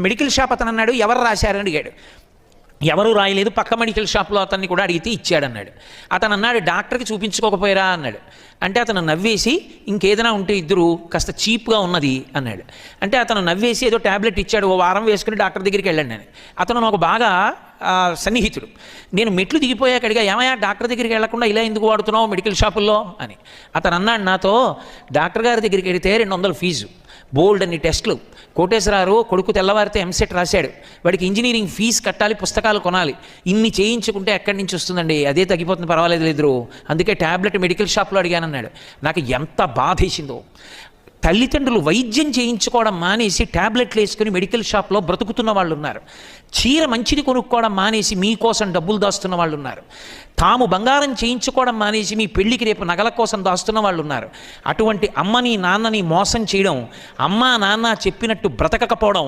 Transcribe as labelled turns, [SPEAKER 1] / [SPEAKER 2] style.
[SPEAKER 1] Medical shop అతను అన్నాడు, ఎవరు రాశారని అడిగాడు. ఎవరు రాయలేదు, పక్క మెడికల్ షాప్లో అతన్ని కూడా అడిగితే ఇచ్చాడన్నాడు. అతను అన్నాడు, డాక్టర్కి చూపించుకోకపోయారా అన్నాడు. అంటే అతను నవ్వేసి, ఇంకేదైనా ఉంటే ఇద్దరు కాస్త చీప్గా ఉన్నది అన్నాడు. అంటే అతను నవ్వేసి ఏదో ట్యాబ్లెట్ ఇచ్చాడు, ఓ వారం వేసుకుని డాక్టర్ దగ్గరికి వెళ్ళాను నేను. అతను నాకు బాగా సన్నిహితుడు. నేను మెట్లు దిగిపోయాక అడిగా, ఏమయ్యా డాక్టర్ దగ్గరికి వెళ్లకుండా ఇలా ఎందుకు వాడుతున్నావు మెడికల్ షాపుల్లో అని. అతను అన్నాడు నాతో, డాక్టర్ గారి దగ్గరికి వెళితే 200 ఫీజు, బోల్డ్ అన్ని టెస్టులు, కోటేశ్వరారు కొడుకు తెల్లవారితే ఎంసెట్ రాశాడు, వాడికి ఇంజనీరింగ్ ఫీజు కట్టాలి, పుస్తకాలు కొనాలి, ఇన్ని చేయించుకుంటే ఎక్కడి నుంచి వస్తుందండి, అదే తగ్గిపోతుంది, పర్వాలేదు లేదు, అందుకే ట్యాబ్లెట్ మెడికల్ షాప్లో అడిగానన్నాడు. నాకు ఎంత బాధేసిందో. తల్లిదండ్రులు వైద్యం చేయించుకోవడం మానేసి ట్యాబ్లెట్లు వేసుకుని మెడికల్ షాప్లో బ్రతుకుతున్న వాళ్ళు ఉన్నారు. చీర మంచిది కొనుక్కోవడం మానేసి మీకోసం డబ్బులు దాస్తున్న వాళ్ళు ఉన్నారు. తాము బంగారం చేయించుకోవడం మానేసి మీ పెళ్లికి రేపు నగల కోసం దాస్తున్న వాళ్ళు ఉన్నారు. అటువంటి అమ్మని నాన్నని మోసం చేయడం, అమ్మా నాన్న చెప్పినట్టు బ్రతకకపోవడం